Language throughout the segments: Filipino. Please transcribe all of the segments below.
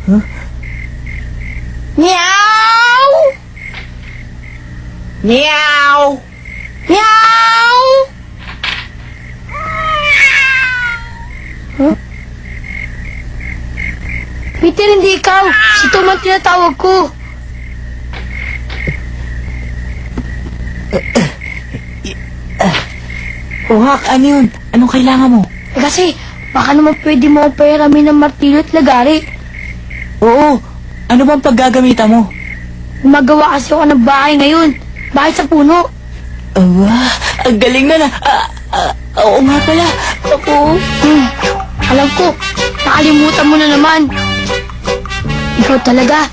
Huh? Meow! Meow! Meow! Huh? Peter, hindi ikaw. Si Tom ang tinatawag ko. Oh, Hak, ano yun? Anong kailangan mo? Kasi, baka naman pwede mo pairamin ng martilyo at lagari. Oo, ano bang paggagamitan mo? Gumagawa kasi ako ng bahay ngayon. Bahay sa puno. Aba, ang galing na. Oo nga pala. Ako. Alam ko, nakalimutan mo na naman. Ikaw talaga.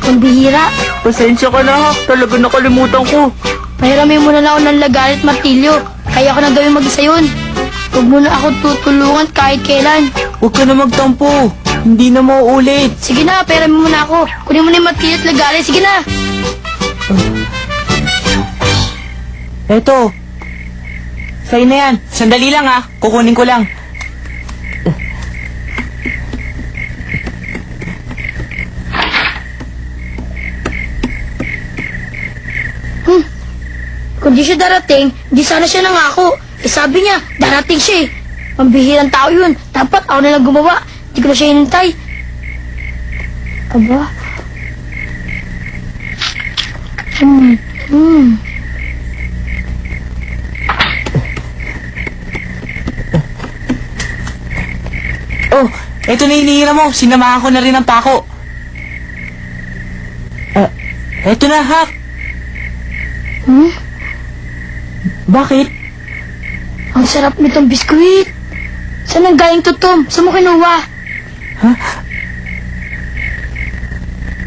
Pambihira. Pasensya ka na, Hak. Talaga nakalimutan ko. Pahiramin mo na lang ako ng lagari at martilyo. Kaya ko na gawin mag-isa yun. Huwag mo na ako tutulungan kahit kailan. Huwag ka na magtampo. Hindi na mauulit. Sige na, pahiramin mo na ako. Kunin mo na yung martilyo at lagari. Sige na. Eto. Sa'yo na yan. Sandali lang, ha. Kukunin ko lang. Kung di siya darating, di sana siya nangako. Sabi niya, darating siya eh. Pambihirang tao yun. Dapat ako na lang gumawa. Di ko na siya hinintay. Aba? Oh, eto na hinihira mo. Sinamahan ko na rin ang pako. Eto na, Hak. Bakit? Ang sarap nitong biskuit. Saan ang galing to, Tom? Saan mo kinuha?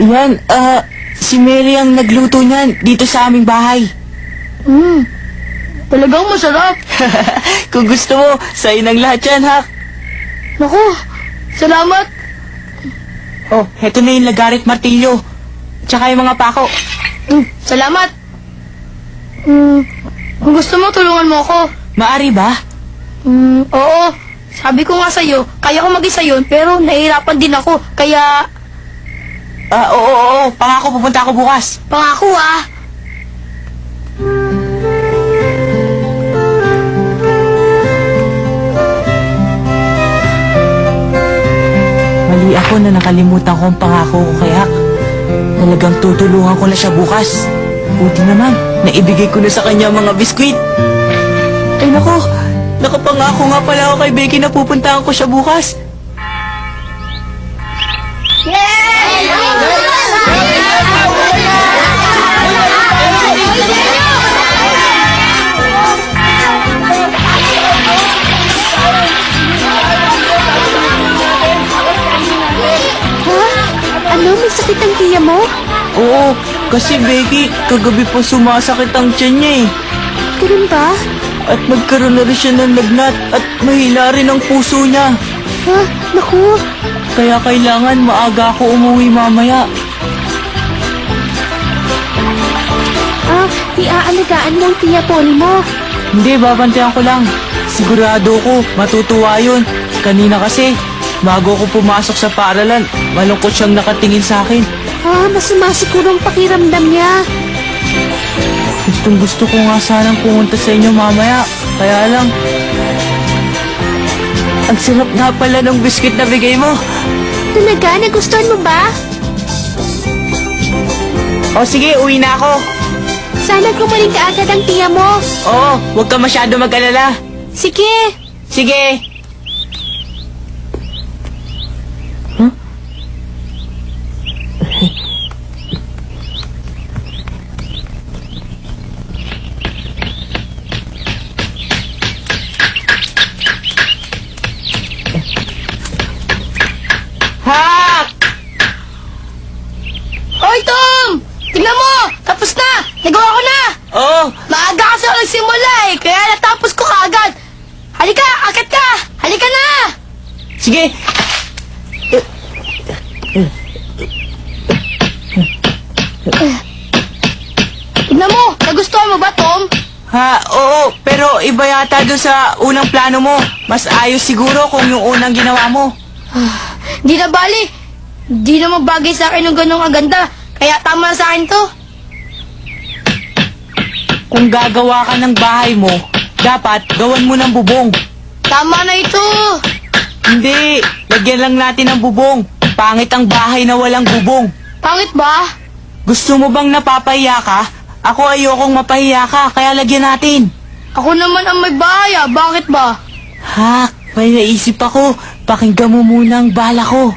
Yan, si Mary ang nagluto niyan dito sa aming bahay. Talagang masarap. Kung gusto mo, sa'yo ng lahat yan, Hak. Naku, salamat. Oh, eto na yung lagarit martilyo. Tsaka yung mga pako. Salamat. Kung gusto mo, tulungan mo ako. Maari ba? Oo. Sabi ko nga sa'yo, kaya ko mag-isa yun, pero nahihirapan din ako. Kaya, Oo. Pangako, pupunta ako bukas. pangako ah. Mali ako na nakalimutan ko ang pangako ko kay Hak. Talagang tutulungan ko na siya bukas. Buti naman, naibigay ko na sa kanya ang mga biskwit. Ay nako, nakapangako nga pala ako kay Becky na pupuntahan ko siya bukas. Ano? May sakit ang tiya mo? Oo, kasi Becky, kagabi pa sumasakit ang tiyan niya eh. Ganun ba? At nagkaroon na rin siya ng lagnat at mahina rin ang puso niya. Ha? Naku. Kaya kailangan maaga ako umuwi mamaya. Iaalagaan mo ang tiya Polly mo. Hindi, babantayan ko lang. Sigurado ko, matutuwa yun. Kanina kasi, bago ko pumasok sa paaralan, malungkot siyang nakatingin sa akin. Masama siguro ang pakiramdam niya. Gustong gusto ko nga sanang pumunta sa inyo mamaya. Kaya lang, ang sarap nga pala ng biscuit na bigay mo. Talaga? Nagustuhan mo ba? O sige, uwi na ako. Sana gumaling ka agad ang tiya mo. Oo, huwag ka masyado mag-alala. Sige. Sige. Hak! Hoy, Tom! Tingnan mo! Tapos na! Nagawa ko na! Oo, Maaga kasi ako nagsimula eh, kaya natapos ko kaagad. Halika, akit ka! Halika na! sige. Tignan mo, nagustuhan mo ba, Tom? Oo, pero iba yata doon sa unang plano mo. Mas ayos siguro kung yung unang ginawa mo. Di na bali. Di naman bagay sa akin ng ganong aganda. Kaya tama na sa akin to. Kung gagawa ka ng bahay mo, dapat gawan mo ng bubong. Tama na ito. Hindi, lagyan lang natin ng bubong. Pangit ang bahay na walang bubong. Pangit ba? Gusto mo bang napapahiya ka? Ako ayokong mapahiya ka, kaya lagyan natin. Ako naman ang may bahaya. Bakit ba? Hak, may naisip ako. Pakinggan mo muna ang bala ko.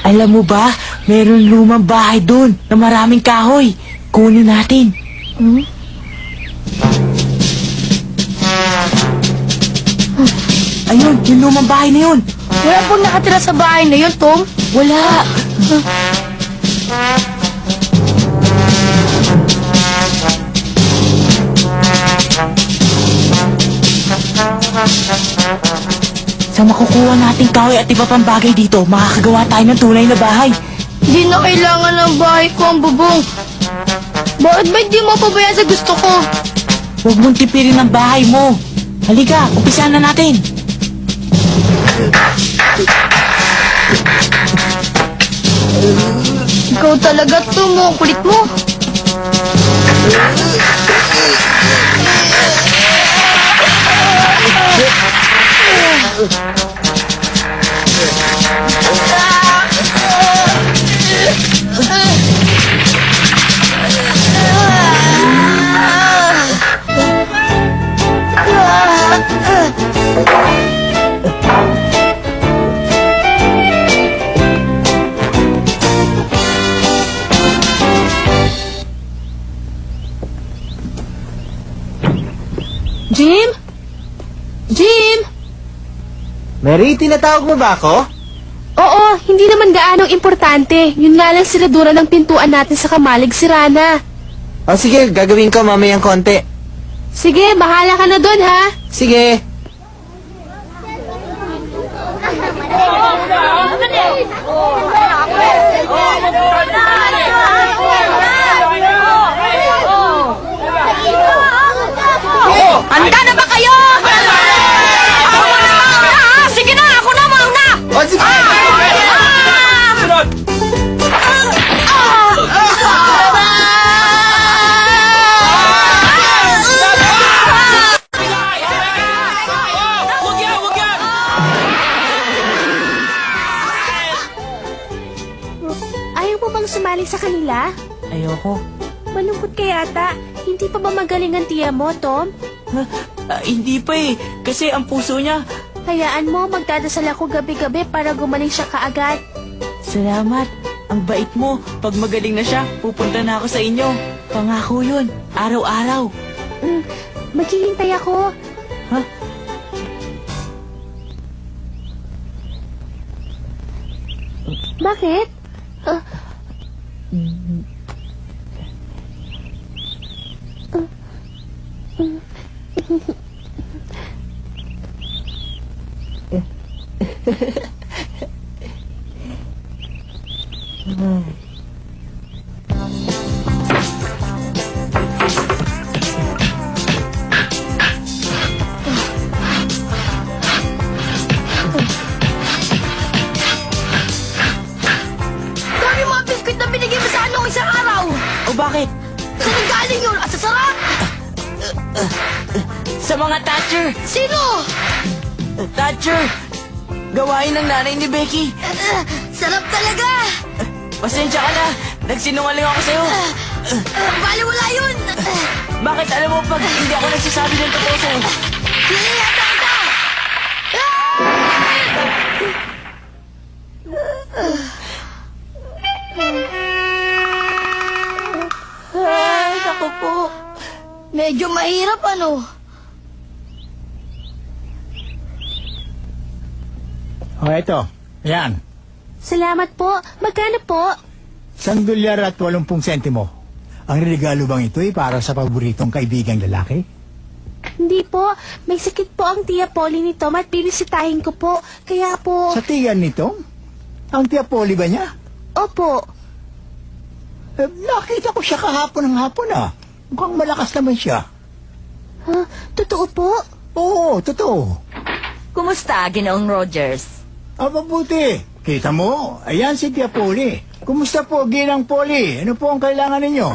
Alam mo ba, meron lumang bahay doon na maraming kahoy. Kunin natin. Ayun, yung lumang bahay na yun. Wala pong nakatira sa bahay na yun, Tom. Wala. Sa makukuha nating kahoy at iba pang bagay dito, makakagawa tayo ng tunay na bahay. Di na kailangan ng bahay ko ang bubong. Bakit ba hindi mo pabayaan sa gusto ko? Huwag mong tipirin ang bahay mo. Halika, umpisahan na natin. Ikaw talaga, Tom. Ang kulit mo. Jim? Jim? Mary, tinatawag mo ba ako? Oo, hindi naman gaanong importante. Yun nga lang siradura ng pintuan natin sa kamalig si Rana. O sige, gagawin ko mamayang konti. Sige, bahala ka na doon ha. Sige. Handa na ba kayo? Ako na! Sige na! Ako na mauna! O sige. Ayaw mo bang sumali sa kanila? Ayoko. Malungkot ka yata. Hindi pa ba magaling ang tiya mo, Tom? Hindi pa eh. Kasi ang puso niya. Hayaan mo, magdadasal ako gabi-gabi para gumaling siya kaagad. Salamat. Ang bait mo. Pag magaling na siya, pupunta na ako sa inyo. Pangako yun. Araw-araw. Maghihintay ako. Ha? Bakit? Dami mga biskuit na binigay mo sa anong isang araw. O bakit? Saan ang galing yun? At sa sarap? Sa mga Thatcher. Sino? Thatcher. Gawain ng nanay ni Becky. Sarap talaga. Pasensya ka na. Nagsinungaling ako sa'yo. Baliwala yun. Bakit alam mo pag hindi ako nagsasabi ng totoo sa'yo? Hihiyata kita. Ay, ako po. Medyo mahirap ano. O, eto. Yan. Salamat po. Magkano po? $1 at 80 sentimo. Ang regalo bang ito ay para sa paboritong kaibigang lalaki? Hindi po. May sakit po ang tiya Polly ni Tom at binisitahin ko po. Kaya po... Sa tiyan nito? Ang tiya Polly ba niya? Opo. Nakita ko siya kahapon ng hapon Mukhang malakas naman siya. Ha? Totoo po? Oo, totoo. Kumusta, Ginoong Rogers? Mabuti. Kita mo, ayan si Tia Polly. Kumusta po, Ginang Polly? Ano po ang kailangan ninyo?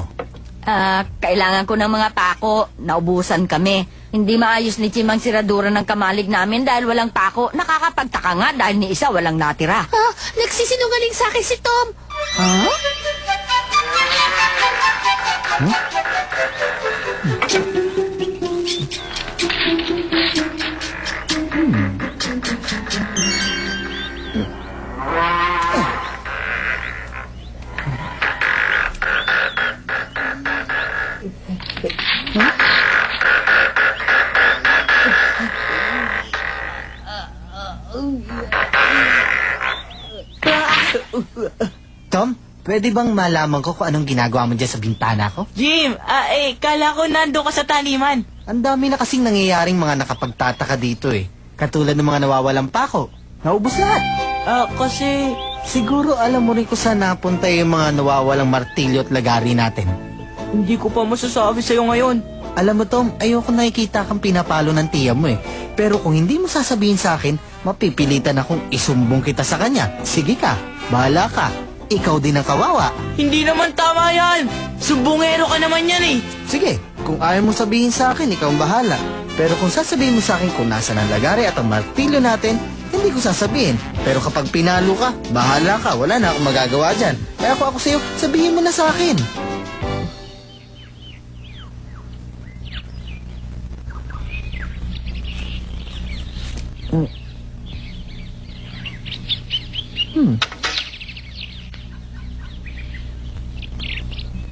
Kailangan ko ng mga pako. Naubusan kami. Hindi maayos ni Chimang siradura ng kamalig namin dahil walang pako. Nakakapagtaka nga dahil ni isa walang natira. Ha? Nagsisinungaling sa akin si Tom. Tom, pwede bang malaman ko kung anong ginagawa mo dyan sa bintana ko? Jim, kala ko nando ka sa taniman. Ang dami na kasing nangyayaring mga nakapagtataka dito eh. Katulad ng mga nawawalang pako. Naubos lahat. Kasi... Siguro alam mo rin kung saan napunta yung mga nawawalang martilyo at lagari natin. Hindi ko pa masasabi sa'yo ngayon. Alam mo Tom, ayoko nakikita kang pinapalo ng tiya mo eh. Pero kung hindi mo sasabihin sa akin, mapipilitan akong isumbong kita sa kanya. Sige ka, bahala ka. Ikaw din ang kawawa. Hindi naman tama yan. Sumbongero ka naman yan eh. Sige, kung ayaw mo sabihin sa akin, ikaw ang bahala. Pero kung sasabihin mo sa akin kung nasa ang lagari at ang martilyo natin, hindi ko sasabihin. Pero kapag pinalo ka, bahala ka. Wala na akong magagawa dyan. Kaya kung ako sa'yo, sabihin mo na sa akin.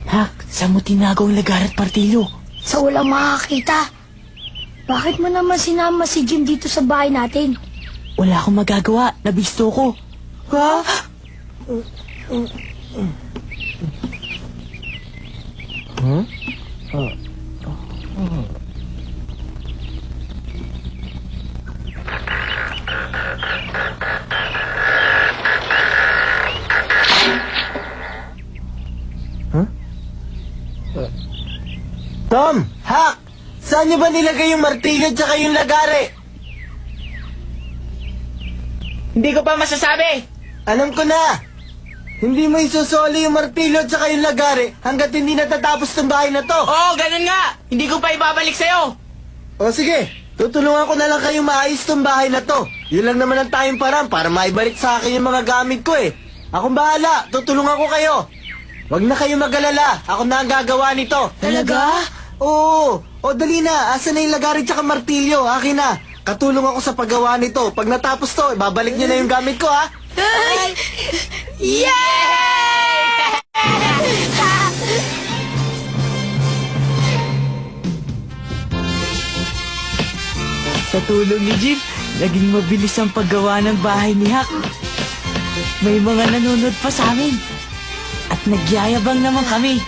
Hak, saan mo tinago ang lagar at martilyo? Sa walang makakita. Bakit mo naman sinama si Jim dito sa bahay natin? Wala akong magagawa. Nabisto ko. Ha? Tom! Hak! Saan niyo ba nilagay yung martilyo at saka yung lagari? Hindi ko pa masasabi. Alam ko na! Hindi mo isusoli yung martilyo at saka yung lagari hanggat hindi natatapos tong bahay na to. Oo, ganun nga. Hindi ko pa ibabalik sa'yo. O sige, tutulungan ko na lang kayong maayos tong bahay na to. Yun lang naman ang tayong parang para maibalik sa akin yung mga gamit ko eh. Akong bahala, tutulungan ko kayo. Huwag na kayong mag-alala, ako na ang gagawa nito. Talaga? Oo, o dali na, asa na yung lagari tsaka martilyo, akin na. Katulong ako sa paggawa nito. Pag natapos to, ibabalik niyo na yung gamit ko ha. Sa tulong ni Jim, naging mabilis ang paggawa ng bahay ni Hak. May mga nanonood pa sa amin. At nagyayabang naman kami.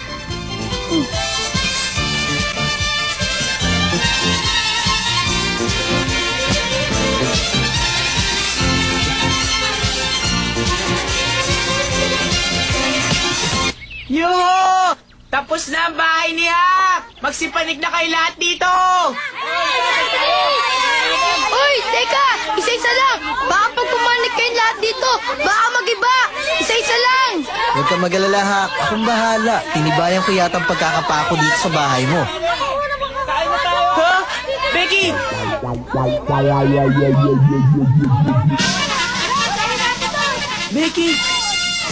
Yo! Tapos na ang bahay ni Hak! Magsipanig na kayo lahat dito! Uy, teka! Isa-isa lang! Baka pag pumanik kayong lahat dito, baka mag-iba! Isa-isa lang! Huwag kang mag-alala Hak, akong bahala. Tinibayan ko yata ang pagkakapako dito sa bahay mo. Ha? Becky! Becky!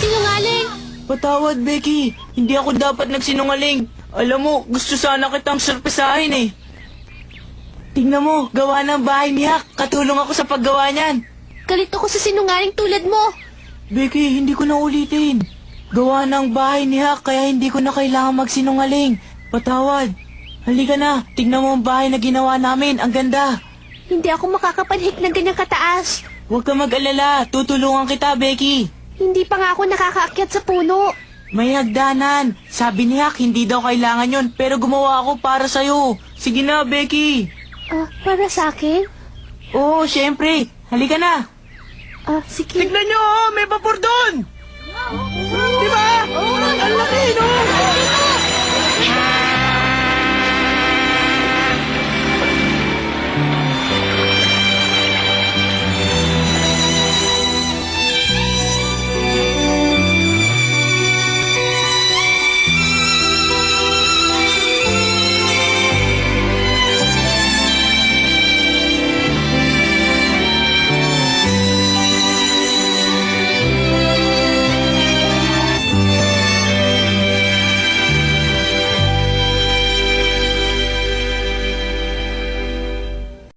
Sinungaling! Patawad, Becky. Hindi ako dapat nagsinungaling. Alam mo, gusto sana kitang surpresahin eh. Tingnan mo, gawa ng bahay ni Hak. Katulong ako sa paggawa niyan. Galit ako sa sinungaling tulad mo. Becky, hindi ko na ulitin. Gawa ng bahay ni Hak, kaya hindi ko na kailangan magsinungaling. Patawad. Halika na, tingnan mo ang bahay na ginawa namin. Ang ganda. Hindi ako makakapanhik ng ganyang kataas. Huwag ka mag-alala. Tutulungan kita, Becky. Hindi pa nga ako nakakaakyat sa puno. May hagdanan. Sabi ni Hak, hindi daw kailangan yon, pero gumawa ako para sa'yo. Sige na, Becky. Para sa akin? Oo, syempre. Halika na. Sige. Tignan nyo, may